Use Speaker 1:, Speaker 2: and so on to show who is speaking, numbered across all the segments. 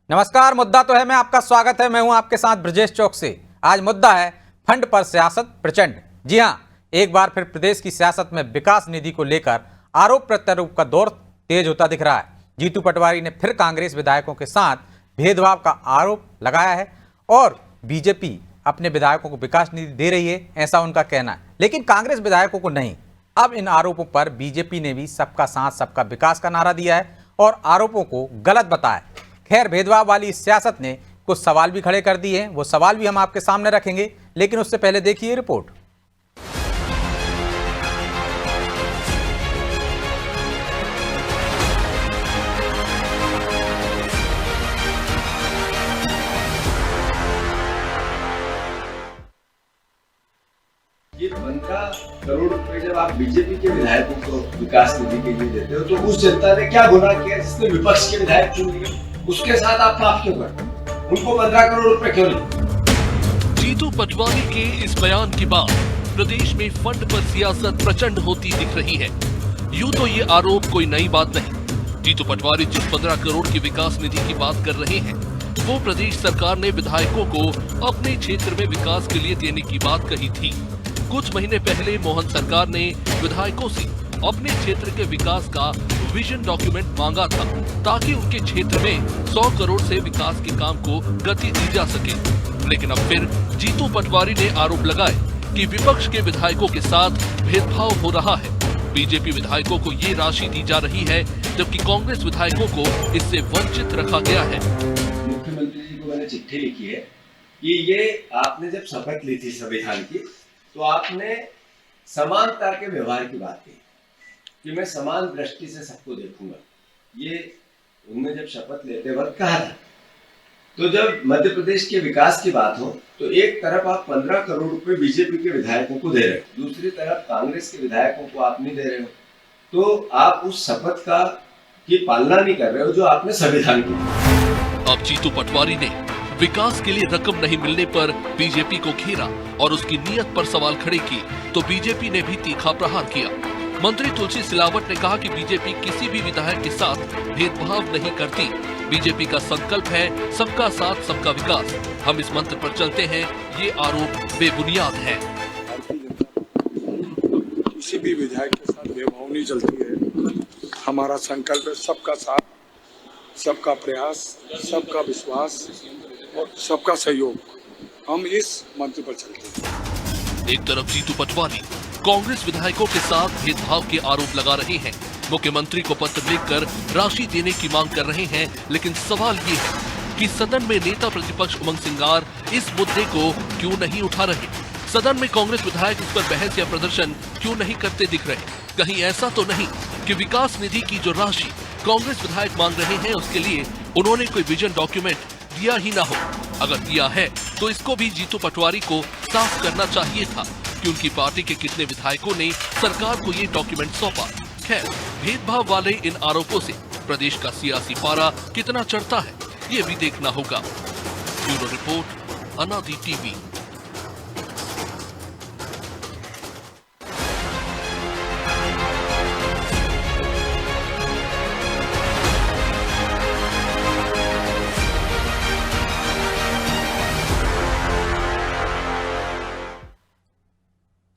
Speaker 1: नमस्कार। मुद्दा तो है, मैं आपका स्वागत है। मैं हूं आपके साथ ब्रजेश चौक से। आज मुद्दा है फंड पर सियासत प्रचंड। जी हां, एक बार फिर प्रदेश की सियासत में विकास निधि को लेकर आरोप प्रत्यारोप का दौर तेज होता दिख रहा है। जीतू पटवारी ने फिर कांग्रेस विधायकों के साथ भेदभाव का आरोप लगाया है और बीजेपी अपने विधायकों को विकास निधि दे रही है, ऐसा उनका कहना है, लेकिन कांग्रेस विधायकों को नहीं। अब इन आरोपों पर बीजेपी ने भी सबका साथ सबका विकास का नारा दिया है और आरोपों को गलत बताया। खैर, भेदभाव वाली इस सियासत ने कुछ सवाल भी खड़े कर दिए हैं। वो सवाल भी हम आपके सामने रखेंगे, लेकिन उससे पहले देखिए रिपोर्ट।
Speaker 2: ये 15 करोड़ रुपए जब आप बीजेपी के विधायकों को विकास निधि के लिए देते हो तो उस जनता ने क्या गुनाह किया जिसने विपक्ष के विधायक चुन लिए? उसके साथ आप माफ क्यों करते? उनको 15 करोड़ रुपए क्यों नहीं?
Speaker 3: जीतू पटवारी के इस बयान के बाद प्रदेश में फंड पर सियासत प्रचंड होती दिख रही है। यूं तो ये आरोप कोई नई बात नहीं। जीतू पटवारी जिस 15 करोड़ की विकास निधि की बात कर रहे हैं, वो प्रदेश सरकार ने विधायकों को अपने क्षेत्र में विकास के लिए देने की बात कही थी। कुछ महीने पहले मोहन सरकार ने विधायकों से अपने क्षेत्र के विकास का विजन डॉक्यूमेंट मांगा था, ताकि उनके क्षेत्र में 100 करोड़ से विकास के काम को गति दी जा सके। लेकिन अब फिर जीतू पटवारी ने आरोप लगाए कि विपक्ष के विधायकों के साथ भेदभाव हो रहा है। बीजेपी विधायकों को ये राशि दी जा रही है, जबकि कांग्रेस विधायकों को इससे वंचित रखा गया है।
Speaker 2: मुख्यमंत्री जी को मैंने चिट्ठी लिखी है कि ये आपने जब शपथ ली थी संविधान की, तो आपने समानता के व्यवहार की बात की कि मैं समान दृष्टि से सबको देखूंगा। ये उन्होंने जब शपथ लेते वक्त कहा था। तो जब मध्य प्रदेश के विकास की बात हो तो एक तरफ आप 15 करोड़ रुपए बीजेपी के विधायकों को दे रहे हो, दूसरी तरफ कांग्रेस के विधायकों को आप नहीं दे रहे हो, तो आप उस शपथ का की पालना नहीं कर रहे हो जो आपने संविधान की।
Speaker 3: अब जीतू पटवारी ने विकास के लिए रकम नहीं मिलने पर बीजेपी को घेरा और उसकी नीयत पर सवाल खड़े किए, तो बीजेपी ने भी तीखा प्रहार किया। मंत्री तुलसी सिलावट ने कहा कि बीजेपी किसी भी विधायक के साथ भेदभाव नहीं करती। बीजेपी का संकल्प है सबका साथ सबका विकास। हम इस मंत्र पर चलते हैं, ये आरोप बेबुनियाद है।
Speaker 4: किसी भी विधायक के साथ भेदभाव नहीं चलती है। हमारा संकल्प है सबका साथ, सबका प्रयास, सबका विश्वास और सबका सहयोग। हम इस मंत्र पर चलते हैं।
Speaker 3: एक तरफ जीतू पटवारी कांग्रेस विधायकों के साथ भेदभाव के आरोप लगा रहे हैं, मुख्यमंत्री को पत्र लिखकर राशि देने की मांग कर रहे हैं, लेकिन सवाल ये है कि सदन में नेता प्रतिपक्ष उमंग सिंगार इस मुद्दे को क्यों नहीं उठा रहे? सदन में कांग्रेस विधायक इस पर बहस या प्रदर्शन क्यों नहीं करते दिख रहे? कहीं ऐसा तो नहीं कि विकास निधि की जो राशि कांग्रेस विधायक मांग रहे हैं, उसके लिए उन्होंने कोई विजन डॉक्यूमेंट दिया ही ना हो? अगर दिया है तो इसको भी जीतू पटवारी को साफ करना चाहिए था कि उनकी पार्टी के कितने विधायकों ने सरकार को ये डॉक्यूमेंट सौंपा। खैर, भेदभाव वाले इन आरोपों से प्रदेश का सियासी पारा कितना चढ़ता है, ये भी देखना होगा। ब्यूरो रिपोर्ट, अनादि टीवी।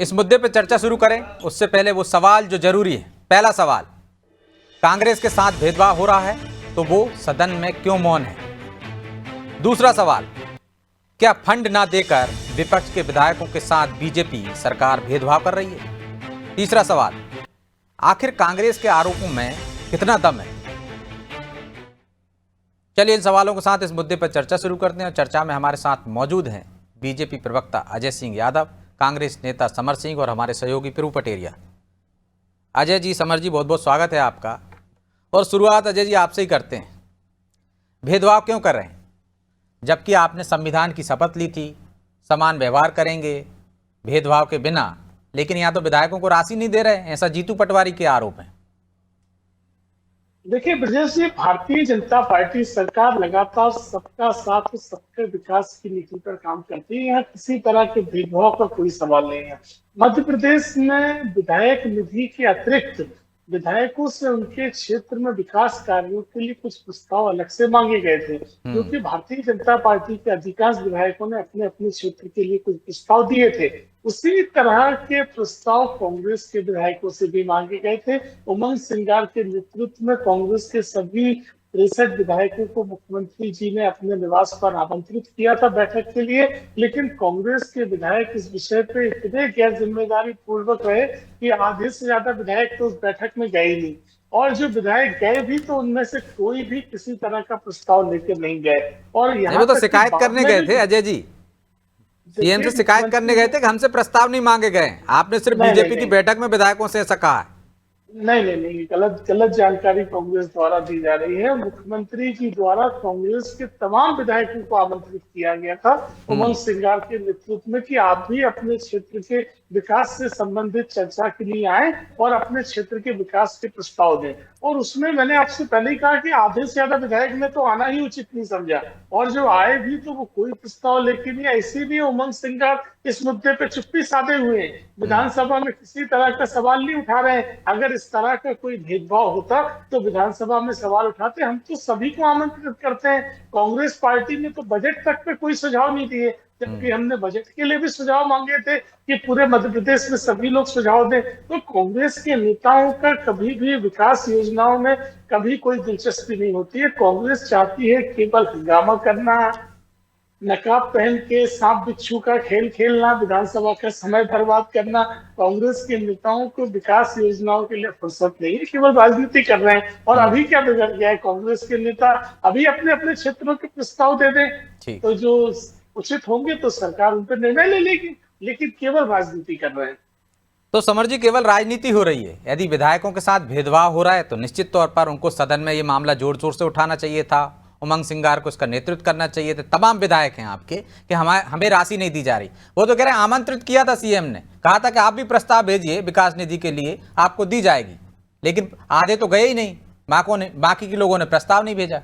Speaker 1: इस मुद्दे पर चर्चा शुरू करें उससे पहले वो सवाल जो जरूरी है। पहला सवाल, कांग्रेस के साथ भेदभाव हो रहा है तो वो सदन में क्यों मौन है? दूसरा सवाल, क्या फंड ना देकर विपक्ष के विधायकों के साथ बीजेपी सरकार भेदभाव कर रही है? तीसरा सवाल, आखिर कांग्रेस के आरोपों में कितना दम है? चलिए इन सवालों के साथ इस मुद्दे पर चर्चा शुरू करते हैं और चर्चा में हमारे साथ मौजूद हैं बीजेपी प्रवक्ता अजय सिंह यादव, कांग्रेस नेता समर सिंह और हमारे सहयोगी प्रभु पटेरिया। अजय जी, समर जी, बहुत बहुत स्वागत है आपका। और शुरुआत अजय जी आपसे ही करते हैं। भेदभाव क्यों कर रहे हैं जबकि आपने संविधान की शपथ ली थी, समान व्यवहार करेंगे भेदभाव के बिना, लेकिन यहाँ तो विधायकों को राशि नहीं दे रहे, ऐसा जीतू पटवारी के आरोप है।
Speaker 5: देखिए ब्रजेश जी, भारतीय जनता पार्टी सरकार लगातार सबका साथ सबके विकास की नीति पर काम करती है। यहाँ किसी तरह के भेदभाव का कोई सवाल नहीं है। मध्य प्रदेश में विधायक निधि के अतिरिक्त विधायकों से उनके क्षेत्र में विकास कार्यों के लिए कुछ प्रस्ताव अलग से मांगे गए थे, क्योंकि भारतीय जनता पार्टी के अधिकांश विधायकों ने अपने अपने क्षेत्र के लिए कुछ प्रस्ताव दिए थे। उसी तरह के प्रस्ताव कांग्रेस के विधायकों से भी मांगे गए थे। उमंग सिंगार के नेतृत्व में कांग्रेस के सभी 63 विधायकों को मुख्यमंत्री जी ने अपने निवास पर आमंत्रित किया था बैठक के लिए, लेकिन कांग्रेस के विधायक इस विषय पे इतने गैर जिम्मेदारी पूर्वक रहे कि आधे से ज्यादा विधायक तो उस बैठक में गए ही नहीं। और जो विधायक गए भी तो उनमें से कोई भी किसी तरह का प्रस्ताव लेकर नहीं गए। और
Speaker 1: नहीं,
Speaker 5: यहाँ
Speaker 1: वो तो
Speaker 5: तक कि
Speaker 1: शिकायत
Speaker 5: बाद
Speaker 1: करने
Speaker 5: में
Speaker 1: गए
Speaker 5: भी-
Speaker 1: थे अजय जी, सीएम से शिकायत करने गए थे कि हमसे प्रस्ताव नहीं मांगे गए। आपने सिर्फ
Speaker 5: नहीं,
Speaker 1: बीजेपी
Speaker 5: नहीं,
Speaker 1: की
Speaker 5: नहीं।
Speaker 1: बैठक में विधायकों से ऐसा कहा है।
Speaker 5: नहीं, गलत जानकारी कांग्रेस द्वारा दी जा रही है। मुख्यमंत्री जी द्वारा कांग्रेस के तमाम विधायकों को आमंत्रित किया गया था उमंग सिंगार के नेतृत्व में कि आप भी अपने क्षेत्र के विकास से संबंधित चर्चा के लिए आए और अपने क्षेत्र के विकास के प्रस्ताव दें। और उसमें मैंने आपसे पहले ही कहा कि आधे से ज्यादा विधायक ने तो आना ही उचित नहीं समझा, और जो आए भी तो वो कोई प्रस्ताव लेके नहीं आए। इसीलिए उमंग सिंगार इस मुद्दे पे चुप्पी साधे हुए हैं, विधानसभा में किसी तरह का सवाल नहीं उठा रहे हैं। अगर इस तरह का कोई भेदभाव होता तो विधानसभा में सवाल उठाते। हम तो सभी को आमंत्रित करते हैं। कांग्रेस पार्टी ने तो बजट तक पे कोई सुझाव नहीं दिए, जबकि हमने बजट के लिए भी सुझाव मांगे थे कि पूरे मध्य प्रदेश में सभी लोग सुझाव दें। तो कांग्रेस के नेताओं का कभी भी विकास योजनाओं में कभी कोई दिलचस्पी नहीं होती है। कांग्रेस चाहती है केवल हंगामा करना, नकाब पहन के सांप बिच्छू का खेल खेलना, विधानसभा का समय बर्बाद करना। कांग्रेस के नेताओं को विकास योजनाओं के लिए फुर्सत नहीं है, केवल राजनीति कर रहे हैं। और अभी क्या बिगड़ गया है, कांग्रेस के नेता अभी अपने अपने क्षेत्रों के प्रस्ताव दे दें
Speaker 1: ठीक।
Speaker 5: तो जो उचित होंगे तो सरकार उन पर निर्णय ले लेगी, लेकिन केवल राजनीति कर रहे हैं।
Speaker 1: तो समर जी, केवल राजनीति हो रही है। यदि विधायकों के साथ भेदभाव हो रहा है तो निश्चित तौर पर उनको सदन में ये मामला जोर शोर से उठाना चाहिए था। उमंग सिंगार को इसका नेतृत्व करना चाहिए था। तमाम विधायक हैं आपके कि हमें राशि नहीं दी जा रही। वो तो कह रहे हैं आमंत्रित किया था सीएम ने, कहा था कि आप भी प्रस्ताव भेजिए विकास निधि के लिए, आपको दी जाएगी। लेकिन आधे तो गए ही नहीं, बाकी के लोगों ने प्रस्ताव नहीं भेजा।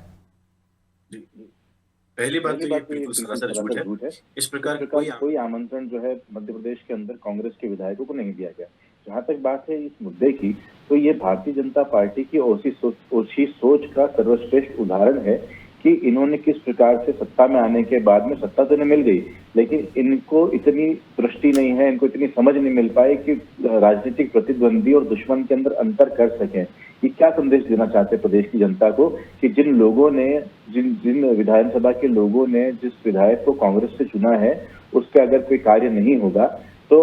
Speaker 6: पहली बात तो ये बिल्कुल सरासर झूठ है। इस प्रकार का कोई आमंत्रण जो है मध्य प्रदेश के अंदर कांग्रेस के विधायकों को नहीं दिया गया। जहां तक बात है इस मुद्दे की, तो ये भारतीय जनता पार्टी की ओछी सोच का सर्वश्रेष्ठ उदाहरण है कि इन्होंने किस प्रकार से सत्ता में आने के बाद में सत्ता तो इन्हें मिल गई, लेकिन इनको इतनी दृष्टि नहीं है, इनको इतनी समझ नहीं मिल पाई कि राजनीतिक प्रतिद्वंदी और दुश्मन के अंदर अंतर कर सकें। ये क्या संदेश देना चाहते हैं प्रदेश की जनता को कि जिन लोगों ने जिन विधानसभा के लोगों ने जिस विधायक को कांग्रेस से चुना है उसका अगर कोई कार्य नहीं होगा तो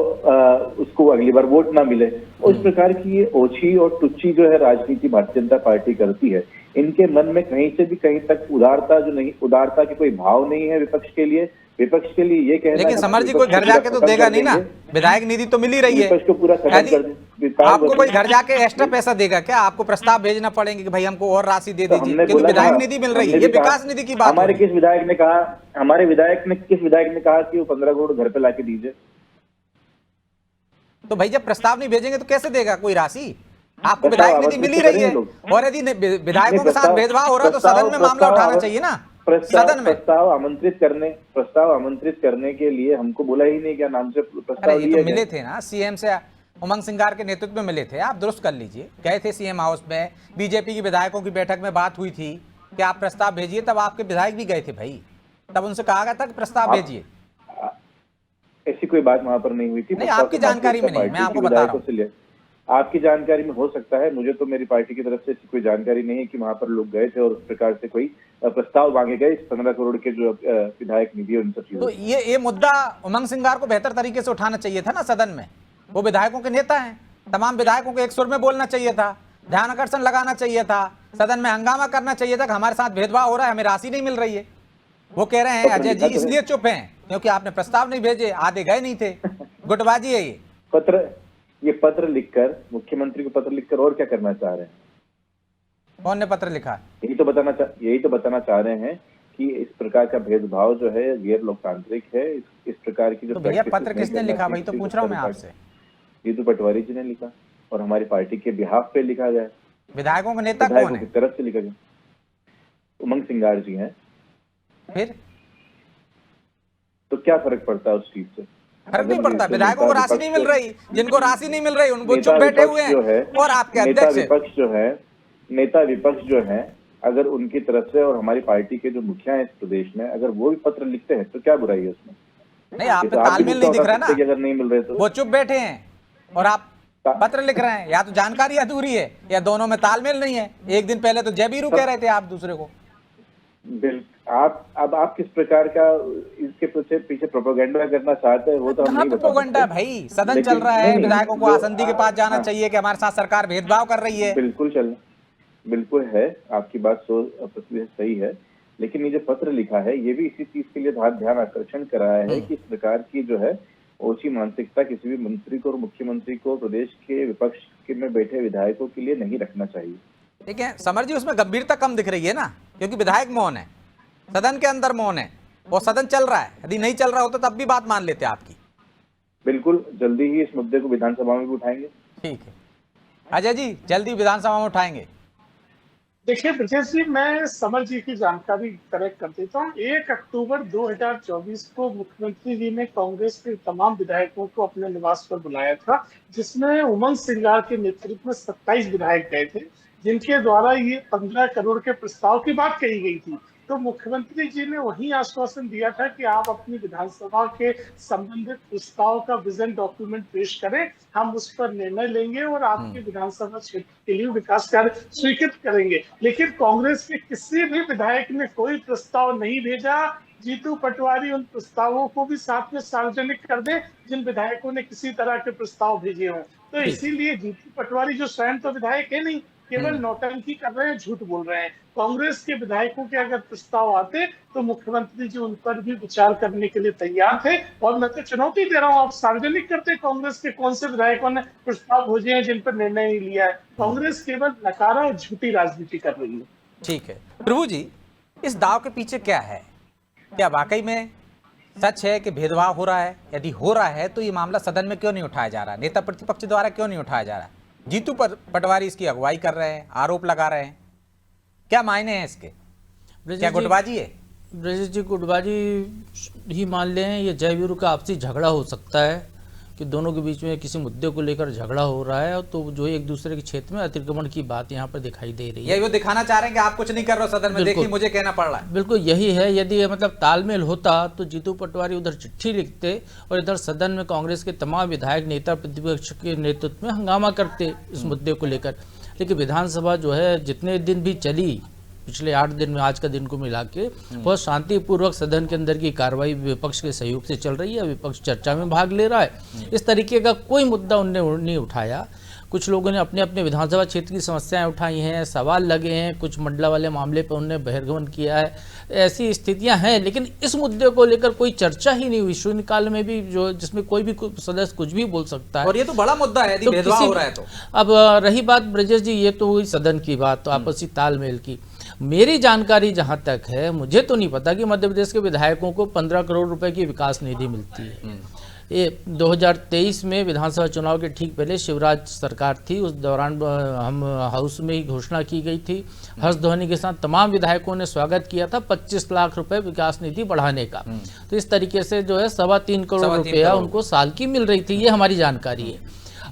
Speaker 6: उसको अगली बार वोट ना मिले। और इस प्रकार की ये ओछी और टुच्ची जो है राजनीति भारतीय जनता पार्टी करती है। इनके मन में कहीं से भी कहीं तक उदारता के कोई भाव नहीं है विपक्ष के लिए। विपक्ष के लिए ये कहना,
Speaker 1: लेकिन समर जी, कोई घर जाके तो देगा नहीं ना, विधायक निधि तो मिल ही रही है।
Speaker 6: विपक्ष को पूरा खत्म कर दें।
Speaker 1: आपको कोई घर जाके एक्स्ट्रा पैसा देगा क्या? आपको प्रस्ताव भेजना पड़ेंगे कि भाई हमको और राशि दे दीजिए, क्योंकि विधायक निधि मिल रही है। ये विकास निधि की बात।
Speaker 6: हमारे विधायक ने कहा कि वो 15 करोड़ घर पे लाके दीजिए।
Speaker 1: तो भाई जब प्रस्ताव नहीं भेजेंगे तो कैसे देगा कोई राशि? आपको विधायक निधि मिल ही रही है। और यदि विधायकों के साथ भेदभाव हो रहा है तो सदन में मामला उठाना चाहिए ना, सदन में।
Speaker 6: प्रस्ताव आमंत्रित करने के लिए हमको बोला ही नहीं, क्या नाम से प्रस्ताव
Speaker 1: ये तो मिले थे ना सीएम से, उमंग सिंगार के नेतृत्व में मिले थे। आप दुरुस्त कर लीजिए। गए थे सीएम हाउस में, बीजेपी की विधायकों की बैठक में बात हुई थी कि आप प्रस्ताव भेजिए। तब आपके विधायक भी गए थे भाई, तब उनसे कहा गया था कि प्रस्ताव भेजिए।
Speaker 6: ऐसी कोई बात वहां पर नहीं हुई थी।
Speaker 1: नहीं, आपकी जानकारी में नहीं, मैं आपको बता रहा हूँ।
Speaker 6: आपकी जानकारी में हो सकता है, मुझे तो मेरी पार्टी की तरफ से ऐसी कोई जानकारी नहीं है कि वहां पर लोग गए थे और उस प्रकार से कोई प्रस्ताव मांगे गए 15 करोड़ के जो विधायक निधि और उन सब चीजों।
Speaker 1: तो ये मुद्दा उमंग सिंगार को बेहतर तरीके से उठाना चाहिए था ना सदन में। वो विधायकों के नेता हैं, तमाम विधायकों को एक सुर में बोलना चाहिए था, ध्यान आकर्षण लगाना चाहिए था, सदन में हंगामा करना चाहिए था कि हमारे साथ भेदभाव हो रहा है, हमें राशि नहीं मिल रही है। वो कह रहे हैं अजय जी इसलिए चुप हैं क्योंकि आपने प्रस्ताव नहीं भेजे, आधे गए नहीं थे। गुटबाजी है
Speaker 6: ये पत्र लिखकर, मुख्यमंत्री को पत्र लिखकर और क्या करना चाह रहे हैं?
Speaker 1: कौन ने पत्र लिखा?
Speaker 6: यही तो बताना चाह रहे हैं कि इस प्रकार का भेदभाव जो है गैर लोकतांत्रिक है। इस प्रकार की जो
Speaker 1: तो भैया पत्र किसने लिखा? भाई तो पूछ रहा हूँ मैं आपसे।
Speaker 6: जीतू पटवारी जी ने लिखा और हमारी पार्टी के बिहाफ पे लिखा गया।
Speaker 1: विधायकों का नेता कौन है?
Speaker 6: तरफ से लिखा गया, उमंग सिंगार जी हैं।
Speaker 1: फिर
Speaker 6: तो क्या फर्क पड़ता है उस चीज से?
Speaker 1: फर्क नहीं पड़ता, विधायकों को राशि नहीं मिल रही, जिनको राशि नहीं मिल रही उनको
Speaker 6: नेता
Speaker 1: चुप बैठे हुए
Speaker 6: विपक्ष जो है,
Speaker 1: हैं। और आपके
Speaker 6: नेता
Speaker 1: अध्यक्ष
Speaker 6: विपक्ष जो है अगर उनकी तरफ से और हमारी पार्टी के जो मुखिया हैं इस प्रदेश में अगर वो भी पत्र लिखते हैं तो क्या बुराई है उसमें?
Speaker 1: नहीं, आप
Speaker 6: ये
Speaker 1: पे
Speaker 6: तो आप भी
Speaker 1: तालमेल नहीं
Speaker 6: मुद्दा
Speaker 1: दिख रहा
Speaker 6: उठा सकते
Speaker 1: ना,
Speaker 6: कि अगर नहीं मिल रहे तो
Speaker 1: वो चुप बैठे हैं और आप पत्र लिख रहे हैं। या तो जानकारी अधूरी है या दोनों में तालमेल नहीं है। एक दिन पहले तो जय बीरू कह रहे थे आप दूसरे को।
Speaker 6: आप किस प्रकार का इसके पीछे प्रोपेगेंडा करना चाहते हैं वो तो हम
Speaker 1: कहाँ
Speaker 6: नहीं बता
Speaker 1: प्रोपेगेंडा
Speaker 6: सकते।
Speaker 1: भाई, सदन
Speaker 6: लेकिन-
Speaker 1: चल रहा है,
Speaker 6: नहीं,
Speaker 1: विधायकों को
Speaker 6: जो-
Speaker 1: आसंदी के पास जाना
Speaker 6: हाँ।
Speaker 1: चाहिए कि हमारे साथ सरकार भेदभाव कर रही है।
Speaker 6: बिल्कुल है, आपकी बात सही है, लेकिन ये जो पत्र लिखा है ये भी इसी चीज के लिए ध्यान आकर्षण कर रहा है कि इस प्रकार की जो है ओछी मानसिकता किसी भी मंत्री को और मुख्यमंत्री को प्रदेश के विपक्ष में बैठे विधायकों के लिए नहीं रखना चाहिए।
Speaker 1: ठीक है समर जी, उसमें गंभीरता कम दिख रही है ना, क्योंकि विधायक मौन है, सदन के अंदर मौन है, वो सदन चल रहा है। यदि नहीं चल रहा होता तब भी बात मान लेते आपकी।
Speaker 6: बिल्कुल, जल्दी ही इस मुद्दे को विधानसभा में भी उठाएंगे।
Speaker 1: ठीक है अजय जी, जल्दी विधानसभा में उठाएंगे।
Speaker 5: देखिए ब्रजेश जी, मैं समर जी की जानकारी करेक्ट कर देता हूँ। 1 अक्टूबर 2024 को मुख्यमंत्री जी ने कांग्रेस के तमाम विधायकों को अपने निवास पर बुलाया था, जिसमें उमंग सिंगार के नेतृत्व में 27 विधायक गए थे, जिनके द्वारा ये 15 करोड़ के प्रस्ताव की बात कही गई थी। तो मुख्यमंत्री जी ने वही आश्वासन दिया था कि आप अपनी विधानसभा के संबंधित प्रस्ताव का विजन डॉक्यूमेंट पेश करें, हम उस पर निर्णय लेंगे और आपके विधानसभा क्षेत्र के लिए विकास कार्य स्वीकृत करेंगे। लेकिन कांग्रेस के किसी भी विधायक ने कोई प्रस्ताव नहीं भेजा। जीतू पटवारी उन प्रस्तावों को भी साथ में सार्वजनिक कर दे जिन विधायकों ने किसी तरह के प्रस्ताव भेजे हों। तो इसीलिए जीतू पटवारी जो स्वयं तो विधायक है नहीं, केवल नौटंकी कर रहे हैं, झूठ बोल रहे हैं। कांग्रेस के विधायकों के अगर प्रस्ताव आते तो मुख्यमंत्री जी उन पर भी विचार करने के लिए तैयार थे। और मैं तो चुनौती दे रहा हूं, आप सार्वजनिक करते कांग्रेस के कौन से विधायकों ने प्रस्ताव भेजे हैं जिन पर निर्णय नहीं लिया है। कांग्रेस केवल नकारा और झूठी राजनीति कर रही है।
Speaker 1: ठीक है प्रभु जी, इस दाव के पीछे क्या है? क्या वाकई में सच है कि भेदभाव हो रहा है? यदि हो रहा है तो ये मामला सदन में क्यों नहीं उठाया जा रहा, नेता प्रतिपक्ष द्वारा क्यों नहीं उठाया जा रहा? जीतू पटवारी इसकी अगुवाई कर रहे हैं, आरोप लगा रहे हैं, क्या मायने हैं इसके? क्या गुटबाजी है?
Speaker 7: ब्रजेश जी, गुटबाजी ही मान लें, ये जय वीरू का आपसी झगड़ा हो सकता है कि दोनों के बीच में किसी मुद्दे को लेकर झगड़ा हो रहा है, तो जो एक दूसरे के क्षेत्र में अतिक्रमण की बात यहाँ पर दिखाई दे रही है।
Speaker 1: यही वो दिखाना चाह रहे हैं कि आप कुछ नहीं कर रहे हो सदन में, देखिए मुझे कहना पड़ रहा है।
Speaker 7: बिल्कुल यही है। यदि मतलब तालमेल होता तो जीतू पटवारी उधर चिट्ठी लिखते और इधर सदन में कांग्रेस के तमाम विधायक नेता प्रतिपक्ष के नेतृत्व में हंगामा करते इस मुद्दे को लेकर। लेकिन विधानसभा जो है जितने दिन भी चली, पिछले 8 दिन में आज का दिन को मिला के, बहुत शांतिपूर्वक सदन के अंदर की कार्रवाई विपक्ष के सहयोग से चल रही है। विपक्ष चर्चा में भाग ले रहा है। इस तरीके का कोई मुद्दा उनने नहीं उठाया। कुछ लोगों ने अपने अपने विधानसभा क्षेत्र की समस्याएं उठाई हैं, सवाल लगे हैं, कुछ मंडला वाले मामले पर उन्होंने बहिर्गमन किया है। ऐसी स्थितियां हैं, लेकिन इस मुद्दे को लेकर कोई चर्चा ही नहीं हुई। शून्यकाल में भी जो जिसमें कोई भी सदस्य कुछ भी बोल सकता है,
Speaker 1: और ये तो बड़ा मुद्दा है यदि भेदभाव हो रहा है तो।
Speaker 7: अब रही बात ब्रजेश जी, ये तो हुई सदन की बात, तो आपसी तालमेल की। मेरी जानकारी जहां तक है, मुझे तो नहीं पता कि मध्य प्रदेश के विधायकों को 15 करोड़ रुपए की विकास निधि मिलती है। ये 2023 में विधानसभा चुनाव के ठीक पहले शिवराज सरकार थी, उस दौरान हम हाउस में ही घोषणा की गई थी। हर्ष ध्वनि के साथ तमाम विधायकों ने स्वागत किया था 25 लाख रुपए विकास निधि बढ़ाने का। तो इस तरीके से जो है 3.25 करोड़ रुपया उनको साल की मिल रही थी, ये हमारी जानकारी है।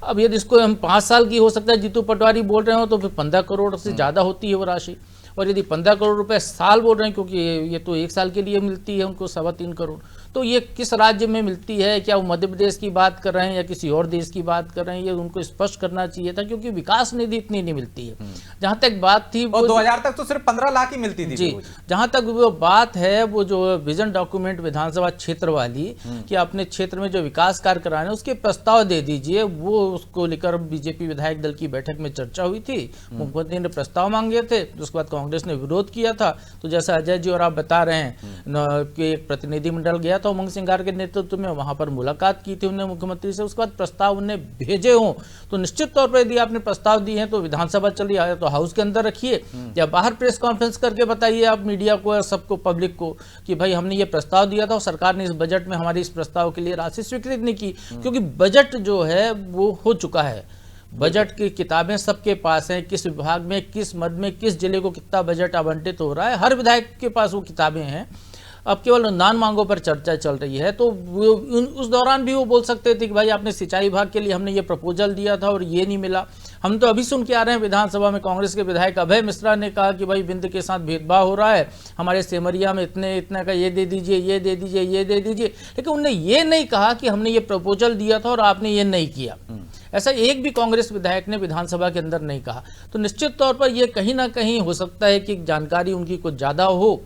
Speaker 7: अब यदि इसको हम 5 साल की हो सकता है, जीतू पटवारी बोल रहे हो, तो फिर 15 करोड़ से ज़्यादा होती है वो राशि। और यदि 15 करोड़ रुपए साल बोल रहे हैं, क्योंकि ये तो 1 साल के लिए मिलती है उनको 3.25 करोड़, तो ये किस राज्य में मिलती है? क्या वो मध्य प्रदेश की बात कर रहे हैं या किसी और देश की बात कर रहे हैं? ये उनको स्पष्ट करना चाहिए था, क्योंकि विकास निधि इतनी नहीं मिलती है। जहाँ तक बात थी वो
Speaker 1: 2000 तक तो सिर्फ 15 लाख ही मिलती थी
Speaker 7: जी। जहाँ तक वो बात है, वो जो विजन डॉक्यूमेंट विधानसभा क्षेत्र वाली कि अपने क्षेत्र में जो विकास कार्य कराने उसके प्रस्ताव दे दीजिए, वो उसको लेकर बीजेपी विधायक दल की बैठक में चर्चा हुई थी। मुख्यमंत्री ने प्रस्ताव मांगे थे, उसके बाद कांग्रेस ने विरोध किया था। तो जैसा अजय जी और आप बता रहे हैं कि एक प्रतिनिधिमंडल गया था उमंग सिंगार के नेतृत्व में, वहां पर मुलाकात की थी उन्होंने मुख्यमंत्री से। उसके बाद प्रस्ताव उन्हें भेजे हों तो निश्चित तौर पर यदि आपने प्रस्ताव दिए हैं तो विधानसभा चलिए आया तो हाउस के अंदर रखिए, या बाहर प्रेस कॉन्फ्रेंस करके बताइए आप मीडिया को या सबको, पब्लिक को, कि भाई हमने ये प्रस्ताव दिया था और सरकार ने इस बजट में हमारे इस प्रस्ताव के लिए राशि स्वीकृत नहीं की। क्योंकि बजट जो है वो हो चुका है, बजट की किताबें सबके पास हैं, किस विभाग में, किस मद में, किस जिले को कितना बजट आवंटित हो रहा है, हर विधायक के पास वो किताबें हैं। अब केवल अनुदान मांगों पर चर्चा चल रही है। तो उस दौरान भी वो बोल सकते थे कि भाई आपने सिंचाई विभाग के लिए हमने ये प्रपोजल दिया था और ये नहीं मिला। हम तो अभी सुन के आ रहे हैं विधानसभा में कांग्रेस के विधायक अभय मिश्रा ने कहा कि भाई विंध्य के साथ भेदभाव हो रहा है, हमारे सेमरिया में इतने का ये दे दीजिए, ये दे दीजिए, ये दे दीजिए, लेकिन उन्होंने ये नहीं कहा कि हमने ये प्रपोजल दिया था और आपने ये नहीं किया। ऐसा एक भी कांग्रेस विधायक ने विधानसभा के अंदर नहीं कहा। तो निश्चित तौर पर यह कहीं ना कहीं हो सकता है कि जानकारी उनकी कुछ ज़्यादा हो,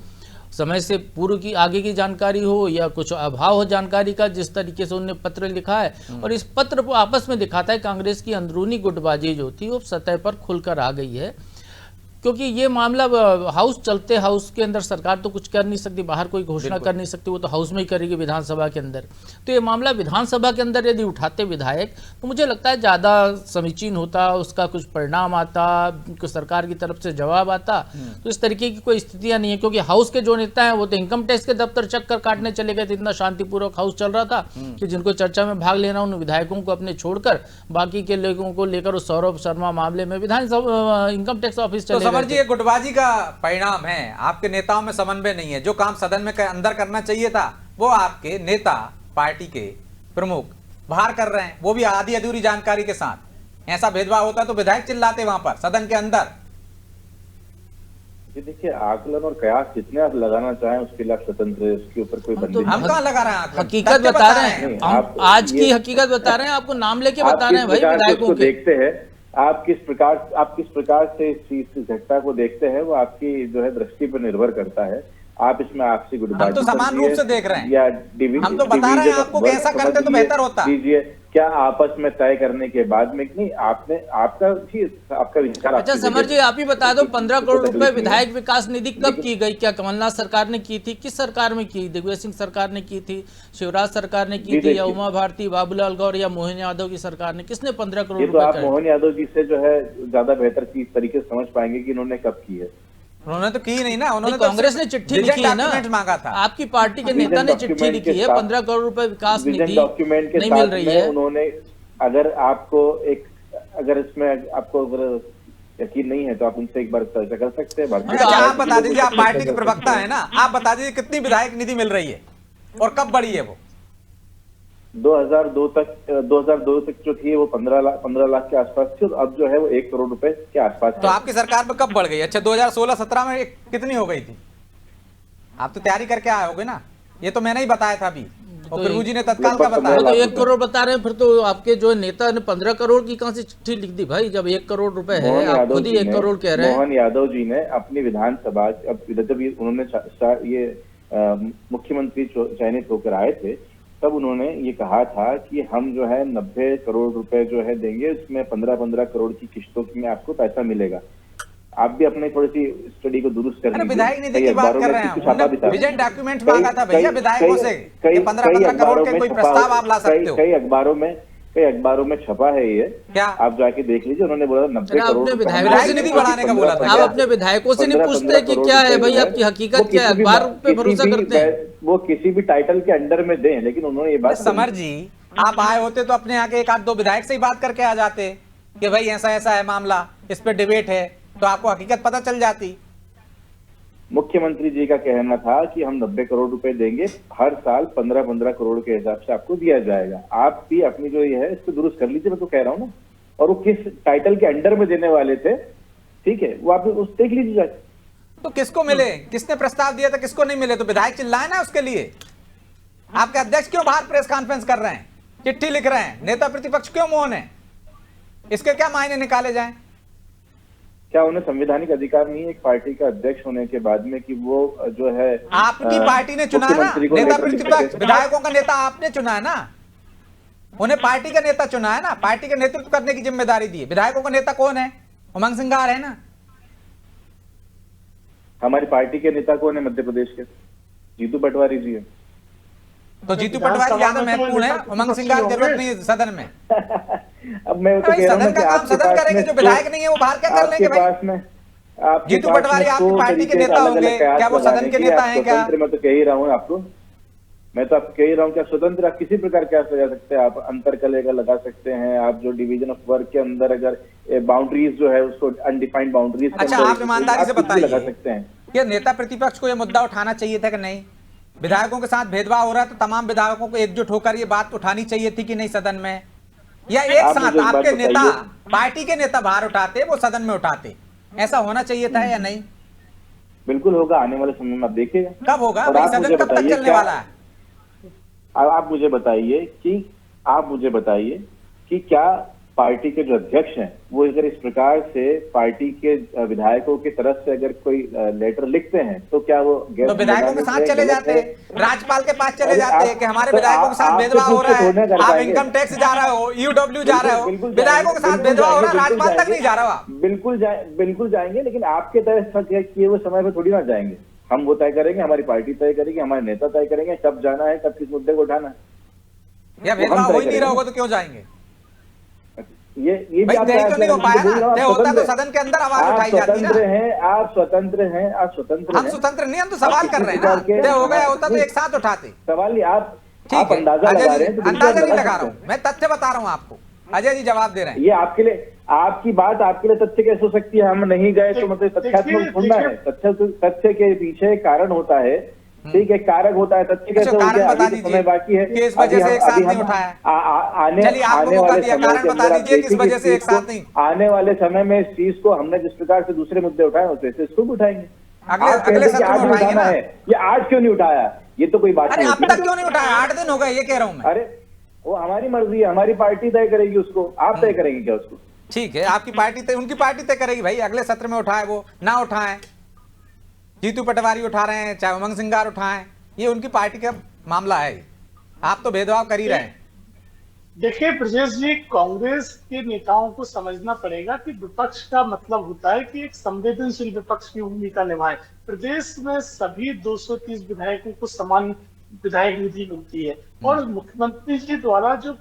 Speaker 7: समय से पूर्व की आगे की जानकारी हो, या कुछ अभाव हो जानकारी का, जिस तरीके से उन्होंने पत्र लिखा है। और इस पत्र को आपस में दिखाता है कांग्रेस की अंदरूनी गुटबाजी जो थी वो सतह पर खुलकर आ गई है। क्योंकि ये मामला हाउस चलते, हाउस के अंदर सरकार तो कुछ कर नहीं सकती, बाहर कोई घोषणा कर नहीं सकती, वो तो हाउस में ही करेगी विधानसभा के अंदर। तो ये मामला विधानसभा के अंदर यदि उठाते विधायक तो मुझे लगता है ज़्यादा समीचीन होता, उसका कुछ परिणाम आता, सरकार की तरफ से जवाब आता। तो इस तरीके की कोई स्थितियाँ नहीं है, क्योंकि हाउस के जो नेता हैं वो तो इनकम टैक्स के दफ्तर चक्कर काटने चले गए थे। इतना शांतिपूर्वक हाउस चल रहा था कि जिनको चर्चा में भाग लेना उन विधायकों को अपने छोड़कर बाकी के लोगों को लेकर उस सौरभ शर्मा मामले में विधानसभा इनकम टैक्स ऑफिस चले।
Speaker 1: समर जी, ये गुटबाजी का परिणाम है। आपके नेताओं में समन्वय नहीं है। जो काम सदन में अंदर करना चाहिए था वो आपके नेता, पार्टी के प्रमुख बाहर कर रहे हैं, वो भी आधी अधूरी जानकारी के साथ। ऐसा भेदभाव होता तो विधायक चिल्लाते वहां पर सदन के अंदर।
Speaker 6: जी देखिए, आकलन और कयास जितने आप लगाना चाहें उसके लिए आप स्वतंत्र है, उसके ऊपर कोई बंदी
Speaker 1: हम कहाँ लगा रहे हैं?
Speaker 7: हकीकत बता रहे हैं, हम आज की हकीकत बता रहे हैं, आपको नाम लेके बता रहे हैं भाई विधायकों को।
Speaker 6: देखते हैं आप किस प्रकार से इस चीज की घटना को देखते हैं, वो आपकी जो है दृष्टि पर निर्भर करता है। आप इसमें आपसी गुटबाजी,
Speaker 1: हम तो समान रूप से देख रहे हैं,
Speaker 6: या
Speaker 1: हम तो बता रहे हैं आपको कैसा करते तो बेहतर होता।
Speaker 6: दीजिए, क्या आपस में तय करने के बाद में नहीं आपने आपका विचार।
Speaker 7: अच्छा समर जी, आप ही बता दो 15 करोड़ रुपए विधायक विकास निधि कब की गई? क्या कमलनाथ सरकार ने की थी? किस सरकार में की? दिग्विजय सिंह सरकार ने की थी, शिवराज सरकार ने की थी, या उमा भारती, बाबूलाल गौर या मोहन यादव की सरकार ने? किसने 15 करोड़ रुपए?
Speaker 6: आप मोहन यादव जी से जो है ज्यादा बेहतर चीज तरीके से समझ पाएंगे कि इन्होंने कब की है।
Speaker 1: उन्होंने तो की नहीं ना, उन्होंने
Speaker 7: कांग्रेस ने चिट्ठी लिखी है ना,
Speaker 1: मांगा था।
Speaker 7: आपकी पार्टी के नेता ने चिट्ठी लिखी है, 15 करोड़ रुपए विकास निधि
Speaker 6: डॉक्यूमेंट के
Speaker 7: नहीं मिल रही है।
Speaker 6: उन्होंने अगर इसमें आपको यकीन नहीं है तो आप उनसे एक बार चर्चा कर सकते हैं।
Speaker 1: आप बता दीजिए, आप पार्टी के प्रवक्ता है ना, आप बता दीजिए कितनी विधायक निधि मिल रही है और कब बढ़ी है वो?
Speaker 6: 2002 तक जो थी वो 15 लाख के आसपास थी, और अब जो है वो 1 करोड़ रुपए के आसपास।
Speaker 1: तो आपकी सरकार में कब बढ़ गई? अच्छा 2016-17 में कितनी हो गई थी? आप तो तैयारी करके आए होगे ना, ये तो मैंने ही बताया था अभी, और प्रभु जी ने तत्काल का बताया।
Speaker 7: तो 1 करोड़ बता रहे हैं, फिर तो आपके जो नेता ने 15 करोड़ की कहां से चिट्ठी लिख दी भाई, जब 1 करोड़ रुपए है, आप खुद ही 1 करोड़ कह रहे हैं।
Speaker 6: मोहन यादव जी ने अपनी विधानसभा, जब उन्होंने ये मुख्यमंत्री चयनित होकर आए थे, तब उन्होंने ये कहा था कि हम जो है 90 करोड़ रुपए जो है देंगे, उसमें 15-15 करोड़ की किश्तों में आपको पैसा मिलेगा। आप भी अपने थोड़ी सी स्टडी को दुरुस्त कर लीजिए।
Speaker 1: विधायक निधि की बात कर रहे हैं, विजन डॉक्यूमेंट मांगा था भैया विधायकों से, 15-15 करोड़ के कोई प्रस्ताव आप ला सकते हो।
Speaker 6: कई अखबारों में छपा है ये, क्या आप जाके देख लीजिए। उन्होंने बोला 90 करोड़
Speaker 1: विधायक निधि बढ़ाने का बोला था।
Speaker 7: आप अपने विधायकों से नहीं पूछते कि क्या है भाई आपकी हकीकत क्या है? अखबार पे भरोसा करते हैं,
Speaker 6: वो किसी भी टाइटल के अंडर में दें, लेकिन उन्होंने ये बात।
Speaker 1: समर जी, आप आए होते तो अपने आके 1-2 विधायक से ही बात करके आ जाते कि भाई ऐसा ऐसा है मामला, इस पे डिबेट है, तो आपको हकीकत पता चल जाती।
Speaker 6: मुख्यमंत्री जी का कहना था कि हम 90 करोड़ रुपए देंगे, हर साल 15-15 करोड़ के हिसाब से आपको दिया जाएगा। आप भी अपनी जो ये है इसको दुरुस्त कर लीजिए, मैं तो कह रहा हूँ ना। और वो किस टाइटल के अंडर में देने वाले थे, ठीक है, वो आप उस देख लीजिए।
Speaker 1: तो किसको मिले, किसने प्रस्ताव दिया था, किसको नहीं मिले? तो विधायक चिल्लाए ना उसके लिए। आपके अध्यक्ष क्यों बाहर प्रेस कॉन्फ्रेंस कर रहे हैं, चिट्ठी लिख रहे हैं, नेता प्रतिपक्ष क्यों मौन है? इसके क्या मायने निकाले जाएं?
Speaker 6: क्या उन्हें संवैधानिक अधिकार नहीं है एक पार्टी का अध्यक्ष होने के बाद में कि वो जो है
Speaker 1: आपकी पार्टी ने चुना है ना नेता प्रतिपक्ष, विधायकों का नेता आपने चुना है ना, उन्हें पार्टी का नेता चुना है ना, पार्टी का नेतृत्व करने की जिम्मेदारी दी है। विधायकों का नेता कौन है? उमंग सिंगार है ना।
Speaker 6: हमारी पार्टी के नेता कौन है मध्य प्रदेश के? जीतू पटवारी जी है।
Speaker 1: तो जीतू पटवारी ज्यादा महत्वपूर्ण है, उमंग सिंगार जरूरत नहीं है सदन में।
Speaker 6: अब मैं तो कह रहा हूं कि आपके
Speaker 1: सदन करेंगे, जो विधायक नहीं है वो बाहर क्या कर लेंगे भाई? जीतू पटवारी आपकी पार्टी के नेता होंगे, क्या वो सदन के नेता हैं क्या?
Speaker 6: मैं तो कह ही रहा हूँ आपको, मैं तो आपको कह ही रहा हूँ कि आप स्वतंत्र आप किसी प्रकार क्या लगा सकते हैं, आप अंतर कलेगा लगा सकते हैं, आप जो डिवीजन ऑफ वर्क के अंदर अगर बाउंड्रीज जो है उसको अनडिफाइंड बाउंड्रीज।
Speaker 1: अच्छा, आप ईमानदारी से बताइए
Speaker 6: लगा सकते हैं
Speaker 1: कि नेता प्रतिपक्ष को ये मुद्दा उठाना चाहिए था कि नहीं? विधायकों के साथ भेदभाव हो रहा है तो तमाम विधायकों को एकजुट होकर ये बात उठानी चाहिए थी कि नहीं सदन में, या एक
Speaker 6: आप
Speaker 1: साथ
Speaker 6: मुझे एक बात
Speaker 1: आपके नेता,
Speaker 6: बताइए।
Speaker 1: पार्टी के नेता बाहर उठाते वो सदन में उठाते, ऐसा होना चाहिए था या नहीं?
Speaker 6: बिल्कुल होगा, आने वाले समय में आप देखिएगा।
Speaker 1: कब होगा
Speaker 6: और
Speaker 1: भाई?
Speaker 6: आप
Speaker 1: सदन
Speaker 6: मुझे
Speaker 1: कब तक
Speaker 6: बताइए
Speaker 1: चलने
Speaker 6: क्या-
Speaker 1: वाला है?
Speaker 6: आप मुझे बताइए कि क्या पार्टी के जो अध्यक्ष हैं वो अगर इस प्रकार से पार्टी के विधायकों की तरफ से अगर कोई लेटर लिखते हैं तो क्या वो
Speaker 1: तो विधायकों के साथ चले जाते, राज्यपाल के पास चले जाते हैं कि हमारे
Speaker 6: तो
Speaker 1: विधायकों के साथ
Speaker 6: आप
Speaker 1: भेदभाव हो
Speaker 6: खुद
Speaker 1: रहा
Speaker 6: से थोड़ी ना
Speaker 1: है,
Speaker 6: कर
Speaker 1: आप
Speaker 6: पाएंगे।
Speaker 1: इनकम टैक्स जा रहे हो, ईडब्ल्यू जा रहे हो,
Speaker 6: बिल्कुल
Speaker 1: विधायकों के साथ
Speaker 6: बिल्कुल
Speaker 1: भेदभाव हो रहा है,
Speaker 6: जाएंगे,
Speaker 1: राज्यपाल तक नहीं जा रहे हो आप।
Speaker 6: बिल्कुल जाएंगे, लेकिन आपके तरह किए हुए समय पर थोड़ी ना जाएंगे। हम वो तय करेंगे, हमारी पार्टी तय करेगी, हमारे नेता तय करेंगे कब जाना है, कब किस मुद्दे को उठाना है।
Speaker 1: या
Speaker 6: वो हम
Speaker 1: भेदभाव
Speaker 6: तय
Speaker 1: हो ही नहीं रहा
Speaker 6: करेंगे।
Speaker 1: होगा तो क्यों जाएंगे
Speaker 6: ये भी
Speaker 1: भाई?
Speaker 6: आप
Speaker 1: नहीं तो नहीं हो पाया ना,
Speaker 6: आप
Speaker 1: तय होता तो
Speaker 6: स्वतंत्र
Speaker 1: सदन के अंदर आवाज
Speaker 6: आप
Speaker 1: उठाई जाती ना।
Speaker 6: स्वतंत्र हैं, आप स्वतंत्र
Speaker 1: हम
Speaker 6: हैं।
Speaker 1: स्वतंत्र नहीं, हम तो सवाल कर रहे हैं ना,
Speaker 6: प्रकार के-
Speaker 1: तय हो गया होता तो एक साथ उठाते।
Speaker 6: सवाल नहीं, आप
Speaker 1: ठीक है,
Speaker 6: अंदाजा
Speaker 1: अजय
Speaker 6: लगा
Speaker 1: जी,
Speaker 6: रहे हैं तो बिल्कुल
Speaker 1: अंदाजा नहीं लगा
Speaker 6: सकते
Speaker 1: रहा हूँ, मैं तथ्य बता रहा हूँ आपको। अजय जी जवाब दे रहे हैं।
Speaker 6: ये आपके लिए, आपकी बात आपके लिए तथ्य कैसे हो सकती है? हम नहीं गए तो मतलब तथ्यात्मक ढूंढना है। तथ्य के पीछे कारण होता है, ठीक है, कारक होता है। तथ्य कैसे हो
Speaker 1: कारण
Speaker 6: गया?
Speaker 1: बता
Speaker 6: अभी तो
Speaker 1: दीजिए
Speaker 6: समय बाकी है
Speaker 1: कि इस वजह से एक साथ नहीं उठाया। चलिए, आपको मौका दिया, कारण बता दीजिए किस वजह से एक साथ नहीं।
Speaker 6: आने वाले समय में इस चीज को हमने जिस प्रकार से दूसरे मुद्दे उठाए वैसे इसको भी उठाएंगे।
Speaker 1: अगले
Speaker 6: आप कहते हैं कि
Speaker 1: सत्र में
Speaker 6: आज
Speaker 1: उठाएंगे
Speaker 6: उठाना
Speaker 1: ना।
Speaker 6: है, ये आज क्यों नहीं उठाया? ये तो कोई बात
Speaker 1: अरे
Speaker 6: नहीं
Speaker 1: अब तक क्यों नहीं उठाया? 8 दिन हो गए, ये कह रहा हूं मैं।
Speaker 6: अरे वो हमारी मर्जी है, हमारी पार्टी तय करेगी उसको, आप तय करेंगे क्या उसको?
Speaker 1: ठीक है, आपकी पार्टी तय, उनकी पार्टी तय करेगी भाई, अगले सत्र में उठाए वो ना उठाए। जीतू पटवारी उठा रहे हैं, चाहे उमंग सिंगार उठाएं, ये उनकी पार्टी का मामला है। आप तो भेदभाव कर ही रहे हैं।
Speaker 5: देखिए ब्रजेश जी, कांग्रेस के नेताओं को समझना पड़ेगा कि विपक्ष का मतलब होता है कि एक संवेदनशील विपक्ष की भूमिका निभाए। प्रदेश में सभी 230 विधायकों को समान विधायक निधि मिलती है और मुख्यमंत्री जी द्वारा जो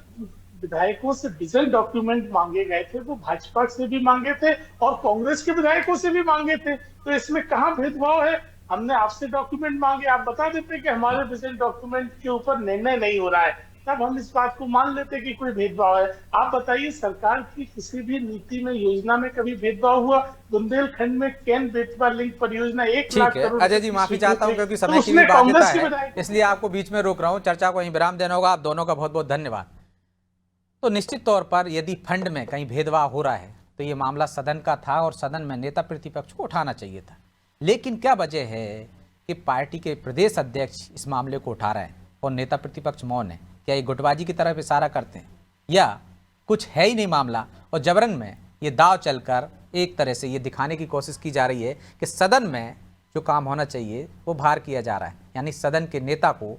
Speaker 5: विधायकों से विजन डॉक्यूमेंट मांगे गए थे वो भाजपा से भी मांगे थे और कांग्रेस के विधायकों से भी मांगे थे। तो इसमें कहाँ भेदभाव है? हमने आपसे डॉक्यूमेंट मांगे, आप बता देते कि हमारे विजन डॉक्यूमेंट के ऊपर निर्णय नहीं हो रहा है, तब हम इस बात को मान लेते कि कोई भेदभाव है। आप बताइए, सरकार की किसी भी नीति में, योजना में कभी भेदभाव हुआ? बुंदेलखंड में केन बेतवा लिंक परियोजना 1 लाख
Speaker 1: ठीक है
Speaker 5: करोड़
Speaker 1: अजय जी, माफी चाहता हूं क्योंकि समय की भी बाध्यता है, इसलिए आपको बीच में रोक रहा हूं। चर्चा को वहीं विराम देना होगा। आप दोनों का बहुत बहुत धन्यवाद। तो निश्चित तौर पर यदि फंड में कहीं भेदभाव हो रहा है तो ये मामला सदन का था और सदन में नेता प्रतिपक्ष को उठाना चाहिए था। लेकिन क्या वजह है कि पार्टी के प्रदेश अध्यक्ष इस मामले को उठा रहे हैं और नेता प्रतिपक्ष मौन है? क्या ये गुटबाजी की तरफ इशारा करते हैं या कुछ है ही नहीं मामला और जबरन में ये दाव चलकर एक तरह से ये दिखाने की कोशिश की जा रही है कि सदन में जो काम होना चाहिए वो बाहर किया जा रहा है, यानी सदन के नेता को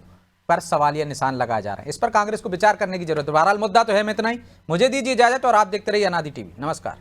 Speaker 1: पर सवालिया निशान लगाया जा रहा है। इस पर कांग्रेस को विचार करने की जरूरत है। बहरहाल मुद्दा तो है में इतना ही। मुझे दीजिए इजाजत और आप देखते रहिए अनादि टीवी। नमस्कार।